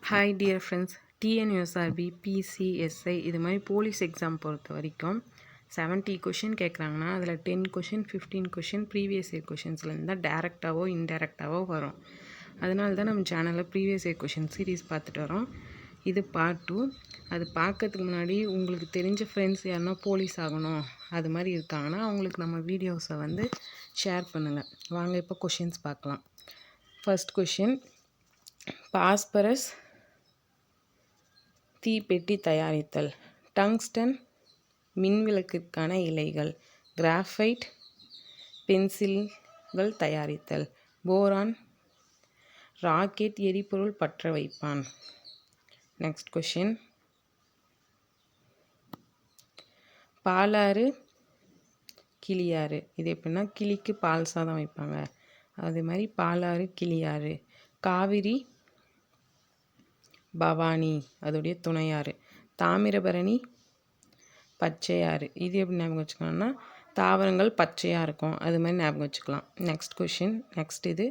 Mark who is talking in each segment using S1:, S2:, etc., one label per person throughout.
S1: Hi dear friends, TNUSRB, PCSI இது மாதிரி police exam பொறுத்த வரைக்கும் 70 கொஷின் கேட்குறாங்கன்னா அதில் 10 கொஷின் 15 கொஷின் ப்ரீவியஸ் இயர் கொஷின்ஸ்லேருந்து தான் டேரெக்டாகவோ இன்டெரக்டாகவோ வரும். அதனால தான் நம்ம சேனலில் ப்ரீவியஸ் இயர் கொஷின் சீரீஸ் பார்த்துட்டு வரோம். இது பார்ட் 2. அது பார்க்கறதுக்கு முன்னாடி உங்களுக்கு தெரிஞ்ச ஃப்ரெண்ட்ஸ் யாருன்னா போலீஸ் ஆகணும் அது மாதிரி இருக்காங்கன்னா அவங்களுக்கு நம்ம வீடியோஸை வந்து ஷேர் பண்ணுங்கள். வாங்க இப்போ கொஷின்ஸ் பார்க்கலாம். ஃபர்ஸ்ட் கொஷின், பாஸ்பரஸ் தீப்பெட்டி தயாரித்தல், டங்ஸ்டன் மின்விளக்கிற்கான இலைகள், கிராஃபைட் பென்சில்கள் தயாரித்தல், போரான் ராக்கெட் எரிபொருள் பற்ற வைப்பான். நெக்ஸ்ட் கொஷின், பாலாறு கிளியாறு, இது எப்படின்னா கிளிக்கு பால் சாதம் வைப்பாங்க, அது மாதிரி பாலாறு கிளியாறு. காவிரி பவானி அதோடைய துணையாறு. தாமிரபரணி பச்சையாறு, இது எப்படி ஞாபகம் வச்சுக்கலாம்னா தாவரங்கள் பச்சையாக இருக்கும், அது மாதிரி ஞாபகம் வச்சுக்கலாம். நெக்ஸ்ட் கொஷின், நெக்ஸ்ட் இது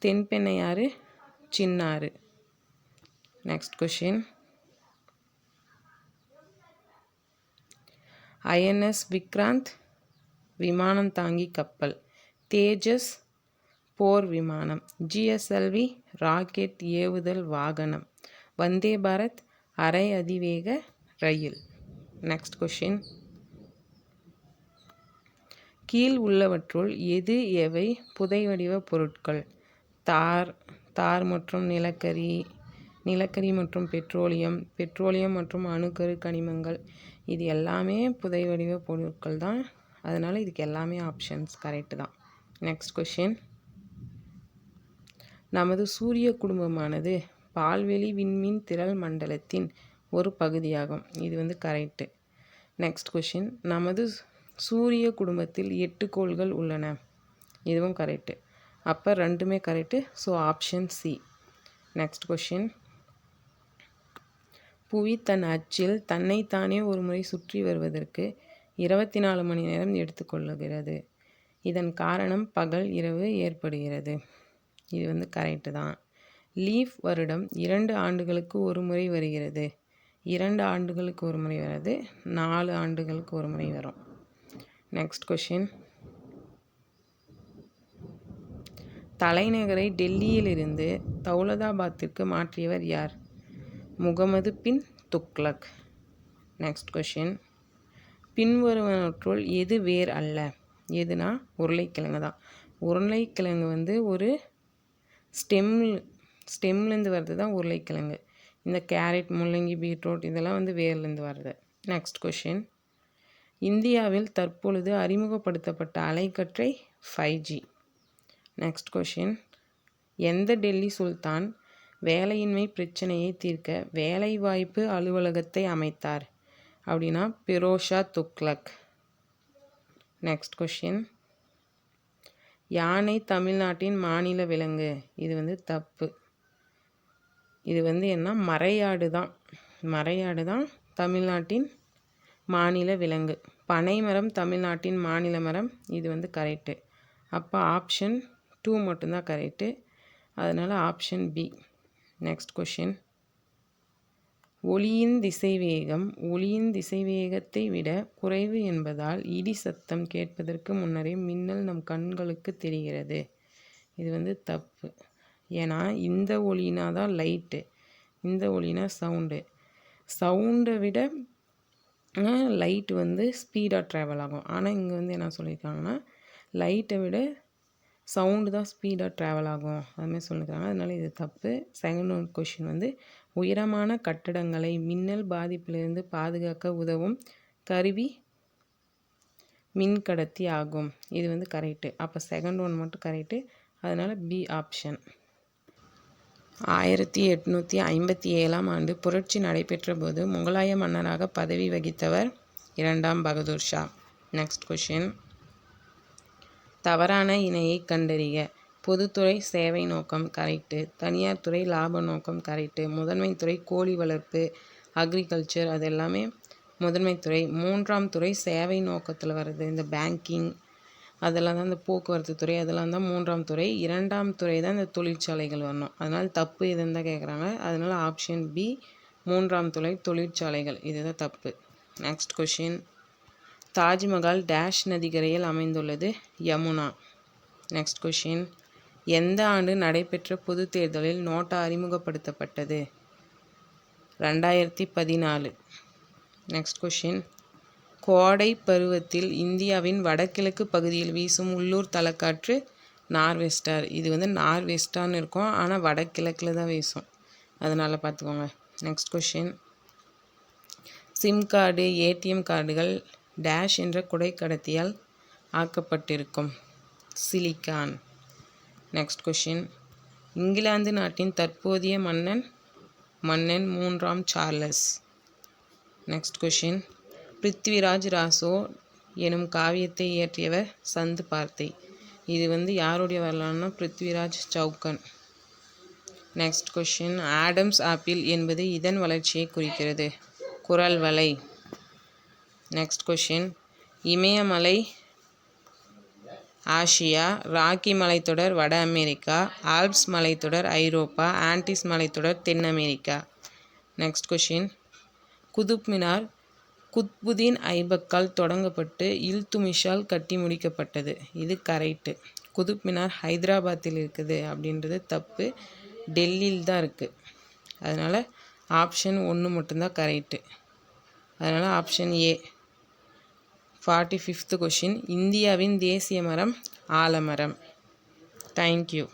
S1: Thenpennaiyar Chinnar. Next question, INS Vikrant விமானம் தாங்கி கப்பல், தேஜஸ் போர் விமானம், ஜிஎஸ்எல்வி ராக்கெட் ஏவுதல் வாகனம், வந்தே பாரத் அரை அதிவேக ரயில். நெக்ஸ்ட் கொஷின், கீழ் உள்ளவற்றுள் எது எவை புதை வடிவ பொருட்கள்? தார் மற்றும் நிலக்கரி மற்றும் பெட்ரோலியம் மற்றும் அணுக்கரு கனிமங்கள், இது எல்லாமே புதை வடிவ பொருட்கள் தான். அதனால் இதுக்கு எல்லாமே ஆப்ஷன்ஸ் கரெக்டு தான். நெக்ஸ்ட் கொஷின், நமது சூரிய குடும்பமானது பால்வெளி விண்மீன் திரள் மண்டலத்தின் ஒரு பகுதியாகும், இது வந்து கரெக்டு. நெக்ஸ்ட் கொஷின், நமது சூரிய குடும்பத்தில் 8 கோள்கள் உள்ளன, இதுவும் கரெக்டு. அப்போ ரெண்டுமே correct, so option C. Next question, புவி தன் அச்சில் தன்னைத்தானே ஒரு முறை சுற்றி வருவதற்கு 24 மணி நேரம் எடுத்துக்கொள்ளுகிறது, இதன் காரணம் பகல் இரவு ஏற்படுகிறது, இது வந்து கரெக்டு தான். லீஃப் வருடம் 2 ஆண்டுகளுக்கு ஒரு முறை வருகிறது, 2 ஆண்டுகளுக்கு ஒரு முறை வராது, 4 ஆண்டுகளுக்கு ஒரு முறை வரும். நெக்ஸ்ட் கொஷின், தலைநகரை டெல்லியிலிருந்து தௌலதாபாத்திற்கு மாற்றியவர் யார்? முகமது பின் துக்ளக். நெக்ஸ்ட் கொஷின், பின்வருவனற்றுள் எது வேர் அல்ல? எதுனா உருளைக்கிழங்கு தான். உருளைக்கிழங்கு வந்து ஒரு ஸ்டெம்லேருந்து வர்றது தான் உருளைக்கிழங்கு. இந்த கேரட், முள்ளங்கி, பீட்ரூட் இதெல்லாம் வந்து வேர்லேருந்து வர்றது. நெக்ஸ்ட் கொஷின், இந்தியாவில் தற்பொழுது அறிமுகப்படுத்தப்பட்ட அலைக்கற்றை 5G. நெக்ஸ்ட் கொஷின், எந்த டெல்லி சுல்தான் வேலையின்மை பிரச்சனையை தீர்க்க வேலைவாய்ப்பு அலுவலகத்தை அமைத்தார்? அப்படின்னா பிரோஷா துக்ளக். நெக்ஸ்ட் கொஷின், யானை தமிழ்நாட்டின் மாநில விலங்கு, இது வந்து தப்பு. இது வந்து என்ன, மறையாடு தான் தமிழ்நாட்டின் மாநில விலங்கு. பனைமரம் தமிழ்நாட்டின் மாநில மரம், இது வந்து கரெக்டு. அப்போ ஆப்ஷன் 2 மட்டும்தான் கரெக்டு, அதனால் ஆப்ஷன் பி. நெக்ஸ்ட் கொஷின், ஒளியின் திசைவேகத்தை விட குறைவு என்பதால் இடி சத்தம் கேட்பதற்கு முன்னரே மின்னல் நம் கண்களுக்கு தெரிகிறது, இது வந்து தப்பு. ஏன்னா இந்த ஒளினா தான் லைட்டு, இந்த ஒளினா சவுண்டை விட லைட் வந்து ஸ்பீடாக ட்ராவல் ஆகும். ஆனால் இங்கே வந்து என்ன சொல்லியிருக்காங்கன்னா லைட்டை விட சவுண்டு தான் ஸ்பீடாக ட்ராவல் ஆகும், அதுமாதிரி சொல்லியிருக்காங்க. அதனால இது தப்பு. செகண்ட் கொஷின் வந்து உயரமான கட்டடங்களை மின்னல் பாதிப்பிலிருந்து பாதுகாக்க உதவும் கருவி மின்கடத்தி ஆகும், இது வந்து கரெக்டு. அப்போ செகண்ட் ஒன் மட்டும் கரெக்டு, அதனால் பி ஆப்ஷன். 1857ஆம் ஆண்டு புரட்சி நடைபெற்ற போது முகலாய மன்னராக பதவி வகித்தவர் 2ஆம் பகதூர் ஷா. நெக்ஸ்ட் கொஷின், தவறான இணையை கண்டறிக. பொதுத்துறை சேவை நோக்கம் கரெக்டு, தனியார் துறை லாப நோக்கம் கரெக்டு, முதன்மை துறை கோழி வளர்ப்பு அக்ரிகல்ச்சர் அது எல்லாமே முதன்மை துறை. 3ஆம் துறை சேவை நோக்கத்தில் வருது, இந்த பேங்கிங் அதெல்லாம் தான் இந்த போக்குவரத்து துறை, அதெல்லாம் தான் 3ஆம் துறை. 2ஆம் துறை தான் இந்த தொழிற்சாலைகள் வரணும். அதனால் தப்பு எதுன்னு தான் கேட்குறாங்க. அதனால் ஆப்ஷன் பி 3ஆம் துறை தொழிற்சாலைகள், இதுதான் தப்பு. நெக்ஸ்ட் கொஷின், தாஜ்மஹால் டேஷ் நதிக்கரையில் அமைந்துள்ளது? யமுனா. நெக்ஸ்ட் கொஷின், எந்த ஆண்டு நடைபெற்ற பொது தேர்தலில் நோட்டா அறிமுகப்படுத்தப்பட்டது? 2014. நெக்ஸ்ட் கொஷின், கோடை பருவத்தில் இந்தியாவின் வடகிழக்கு பகுதியில் வீசும் உள்ளூர் தலக்காற்று நார்வெஸ்டர். இது வந்து நார்வெஸ்டான்னு இருக்கும், ஆனால் வடகிழக்கில் தான் வீசும், அதனால் பார்த்துக்கோங்க. Next question, sim card ATM கார்டுகள் டேஷ் என்ற குறைக்கடத்தியால் ஆக்கப்பட்டிருக்கும்? சிலிக்கான். நெக்ஸ்ட் கொஷின், இங்கிலாந்து நாட்டின் தற்போதைய மன்னன் 3ஆம் Charles. Next question, Prithviraj Raso எனும் காவியத்தை இயற்றியவர் சந்த் பார்த்தை. இது வந்து யாருடைய வரலாறுனா Prithviraj Chauhan. Next question, Adam's apple என்பது இதன் வளர்ச்சியை குறிக்கிறது? குரல் வலை. நெக்ஸ்ட் கொஷின், இமயமலை ஆசியா, ராக்கி மலைத்தொடர் வட அமெரிக்கா, ஆல்ப்ஸ் மலைத்தொடர் ஐரோப்பா, ஆண்டிஸ் மலைத்தொடர் தென் America. Next question, Qutub Minar Qutubuddin ஐபக்கால் தொடங்கப்பட்டு இல்துமிஷால் கட்டி முடிக்கப்பட்டது. இது கரெக்டு. குதுப் மினார் ஹைதராபாத்தில் இருக்குது அப்படின்றது தப்பு, டெல்லியில் தான் இருக்குது. அதனால் ஆப்ஷன் 1 மட்டும்தான் கரெக்டு. அதனால் ஆப்ஷன் ஏ. 45th கொஷின், இந்தியாவின் தேசிய மரம் ஆலமரம். தேங்க்யூ.